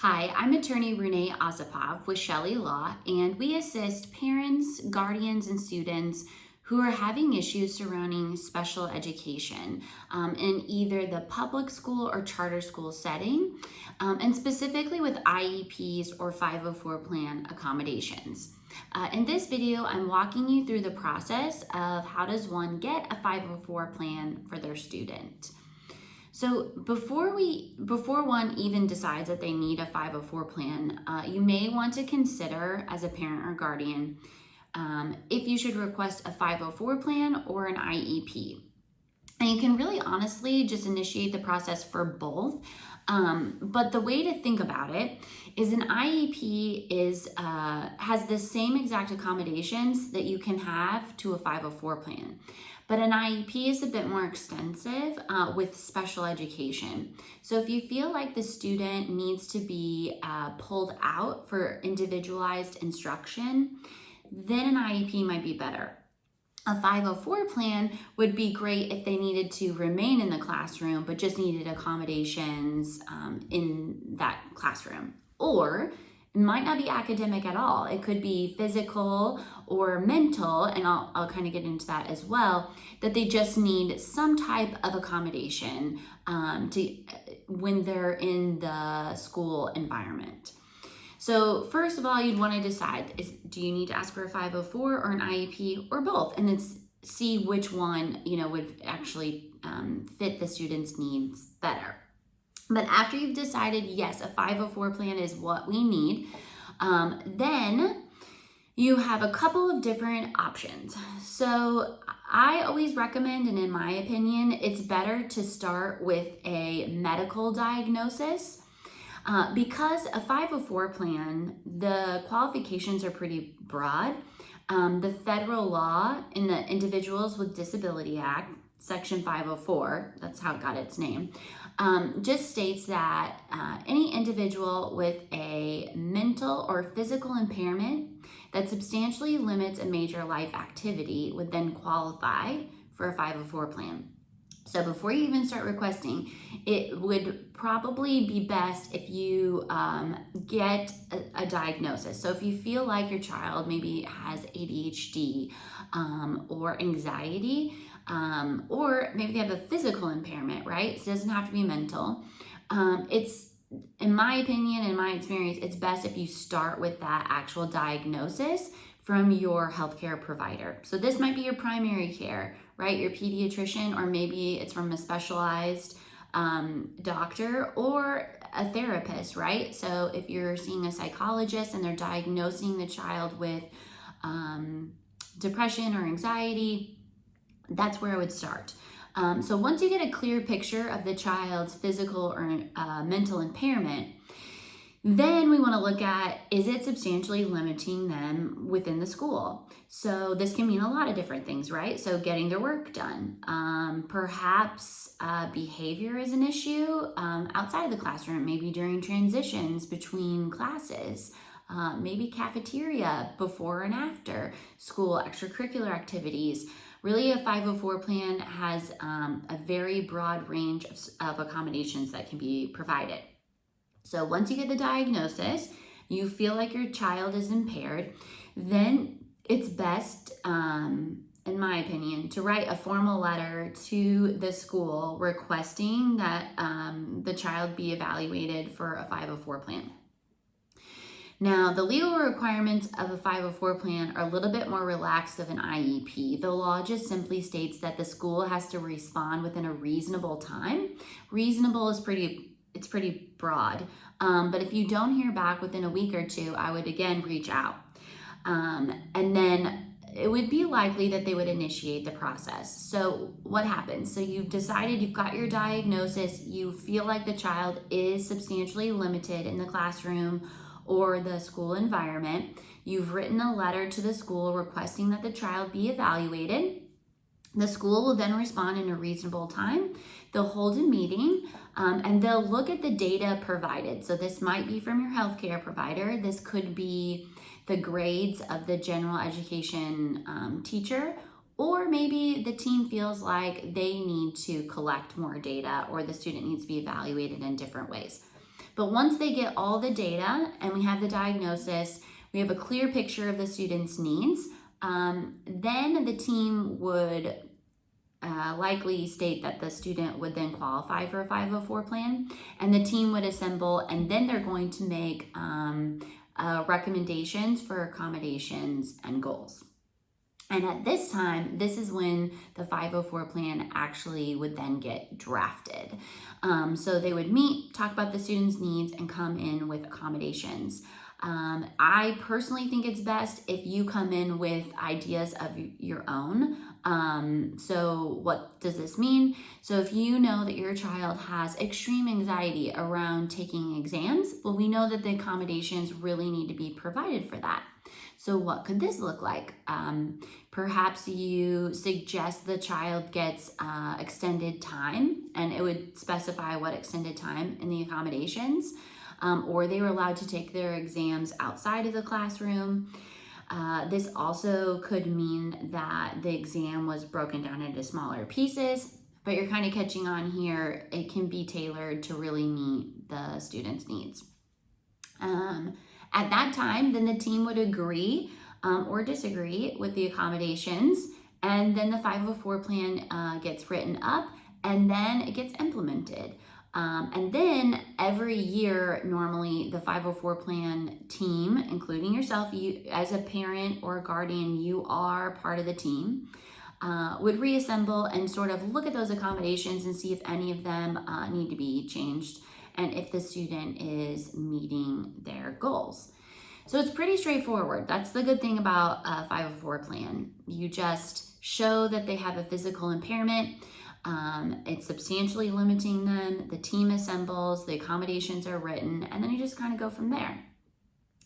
Hi, I'm attorney Renee Osipov with Chelle Law, and we assist parents, guardians, and students who are having issues surrounding special education in either the public school or charter school setting, and specifically with IEPs or 504 plan accommodations. In this video, I'm walking you through the process of how does one get a 504 plan for their student. So before one even decides that they need a 504 plan, you may want to consider as a parent or guardian if you should request a 504 plan or an IEP. And you can really honestly just initiate the process for both. But the way to think about it is an IEP has the same exact accommodations that you can have to a 504 plan. But an IEP is a bit more extensive with special education. So if you feel like the student needs to be pulled out for individualized instruction, then an IEP might be better. A 504 plan would be great if they needed to remain in the classroom, but just needed accommodations in that classroom. Or it might not be academic at all. It could be physical or mental, and I'll kind of get into that as well, that they just need some type of accommodation when they're in the school environment. So first of all, you'd want to decide, do you need to ask for a 504 or an IEP or both? And then see which one, would actually fit the student's needs better. But after you've decided, yes, a 504 plan is what we need, then you have a couple of different options. So I always recommend, and in my opinion, it's better to start with a medical diagnosis. Because a 504 plan, the qualifications are pretty broad. The federal law in the Individuals with Disability Act, Section 504, that's how it got its name, just states that any individual with a mental or physical impairment that substantially limits a major life activity would then qualify for a 504 plan. So before you even start requesting, it would probably be best if you get a diagnosis. So if you feel like your child maybe has ADHD or anxiety, or maybe they have a physical impairment, right? So it doesn't have to be mental. It's, in my opinion, in my experience, it's best if you start with that actual diagnosis from your healthcare provider. So this might be your primary care, right? Your pediatrician, or maybe it's from a specialized doctor or a therapist, right? So if you're seeing a psychologist and they're diagnosing the child with depression or anxiety, that's where I would start. So once you get a clear picture of the child's physical or mental impairment, then we want to look at, is it substantially limiting them within the school? So this can mean a lot of different things, right? So getting their work done. Perhaps behavior is an issue outside of the classroom, maybe during transitions between classes. Maybe cafeteria before and after school, extracurricular activities. Really, a 504 plan has a very broad range of accommodations that can be provided. So once you get the diagnosis, you feel like your child is impaired, then it's best, in my opinion, to write a formal letter to the school requesting that the child be evaluated for a 504 plan. Now, the legal requirements of a 504 plan are a little bit more relaxed of an IEP. The law just simply states that the school has to respond within a reasonable time. Reasonable is pretty broad, but if you don't hear back within a week or two, I would again reach out. And then it would be likely that they would initiate the process. So what happens? So you've decided, you've got your diagnosis, you feel like the child is substantially limited in the classroom or the school environment. You've written a letter to the school requesting that the child be evaluated. The school will then respond in a reasonable time. They'll hold a meeting and they'll look at the data provided. So this might be from your healthcare provider. This could be the grades of the general education teacher, or maybe the team feels like they need to collect more data or the student needs to be evaluated in different ways. But once they get all the data and we have the diagnosis, we have a clear picture of the student's needs, then the team would likely state that the student would then qualify for a 504 plan, and the team would assemble, and then they're going to make recommendations for accommodations and goals. And at this time, this is when the 504 plan actually would then get drafted. So they would meet, talk about the student's needs, and come in with accommodations. I personally think it's best if you come in with ideas of your own. So what does this mean? So if you know that your child has extreme anxiety around taking exams, well, we know that the accommodations really need to be provided for that. So what could this look like? Perhaps you suggest the child gets extended time, and it would specify what extended time in the accommodations, or they were allowed to take their exams outside of the classroom. This also could mean that the exam was broken down into smaller pieces, but you're kind of catching on here. It can be tailored to really meet the student's needs. At that time, then the team would agree or disagree with the accommodations, and then the 504 plan gets written up, and then it gets implemented. And then every year, normally the 504 plan team, including yourself, you as a parent or a guardian, you are part of the team, would reassemble and sort of look at those accommodations and see if any of them need to be changed and if the student is meeting their goals. So it's pretty straightforward. That's the good thing about a 504 plan. You just show that they have a physical impairment. It's substantially limiting them. The team assembles, the accommodations are written, and then you just kind of go from there.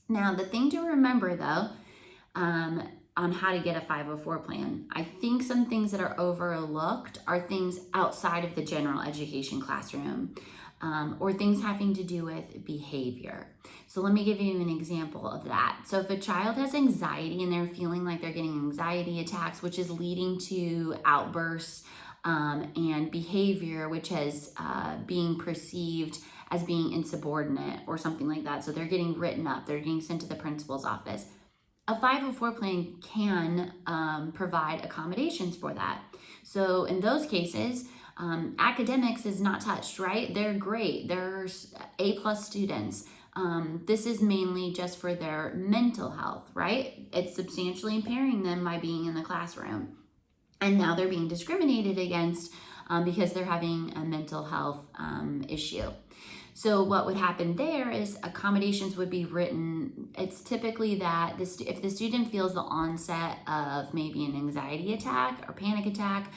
Now, the thing to remember though, on how to get a 504 plan, I think some things that are overlooked are things outside of the general education classroom, or things having to do with behavior. So let me give you an example of that. So if a child has anxiety and they're feeling like they're getting anxiety attacks, which is leading to outbursts, and behavior, which is being perceived as being insubordinate or something like that. So they're getting written up, they're getting sent to the principal's office. A 504 plan can provide accommodations for that. So in those cases, academics is not touched, right? They're great. They're A+ students. This is mainly just for their mental health, right? It's substantially impairing them by being in the classroom. And now they're being discriminated against because they're having a mental health issue. So what would happen there is accommodations would be written. It's typically that if the student feels the onset of maybe an anxiety attack or panic attack,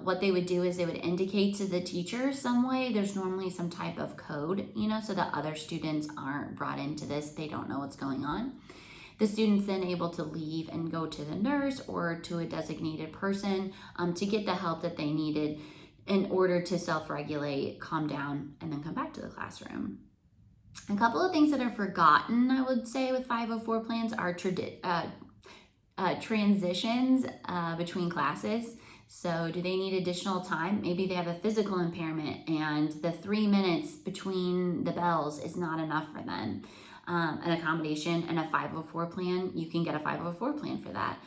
what they would do is they would indicate to the teacher some way. There's normally some type of code, so that other students aren't brought into this. They don't know what's going on. The student's then able to leave and go to the nurse or to a designated person to get the help that they needed in order to self-regulate, calm down, and then come back to the classroom. A couple of things that are forgotten, I would say, with 504 plans are transitions between classes. So do they need additional time? Maybe they have a physical impairment and the 3 minutes between the bells is not enough for them. An accommodation and a 504 plan, you can get a 504 plan for that.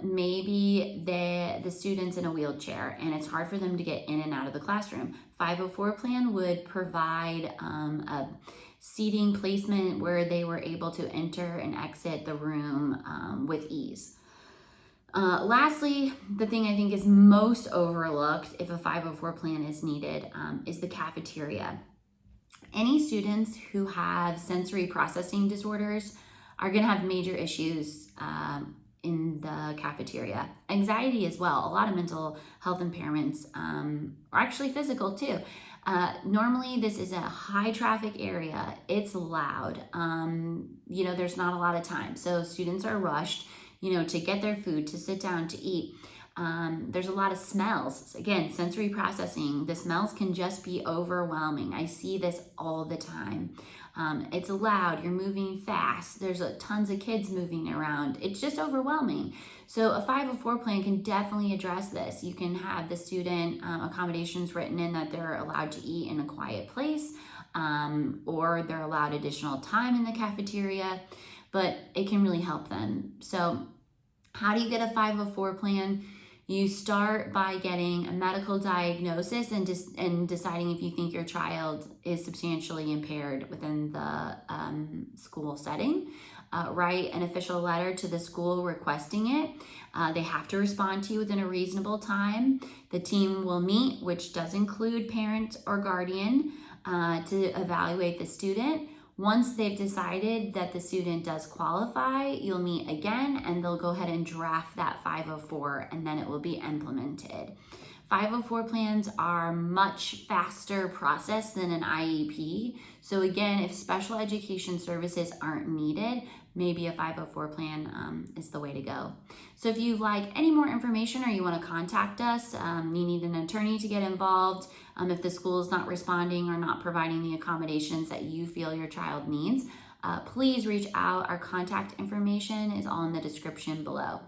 Maybe the student's in a wheelchair and it's hard for them to get in and out of the classroom. 504 plan would provide a seating placement where they were able to enter and exit the room with ease. Lastly, the thing I think is most overlooked if a 504 plan is needed is the cafeteria. Any students who have sensory processing disorders are going to have major issues in the cafeteria. Anxiety as well. A lot of mental health impairments are actually physical too. Normally this is a high traffic area. It's loud. There's not a lot of time. So students are rushed, to get their food, to sit down, to eat. There's a lot of smells. Again, sensory processing. The smells can just be overwhelming. I see this all the time. It's loud. You're moving fast. There's tons of kids moving around. It's just overwhelming. So a 504 plan can definitely address this. You can have the student accommodations written in that they're allowed to eat in a quiet place. or they're allowed additional time in the cafeteria, but it can really help them. So how do you get a 504 plan? You start by getting a medical diagnosis and deciding if you think your child is substantially impaired within the school setting. Write an official letter to the school requesting it. They have to respond to you within a reasonable time. The team will meet, which does include parent or guardian, to evaluate the student. Once they've decided that the student does qualify, you'll meet again and they'll go ahead and draft that 504 and then it will be implemented. 504 plans are much faster process than an IEP. So again, if special education services aren't needed, maybe a 504 plan is the way to go. So if you'd like any more information or you want to contact us, you need an attorney to get involved. If the school is not responding or not providing the accommodations that you feel your child needs, please reach out. Our contact information is all in the description below.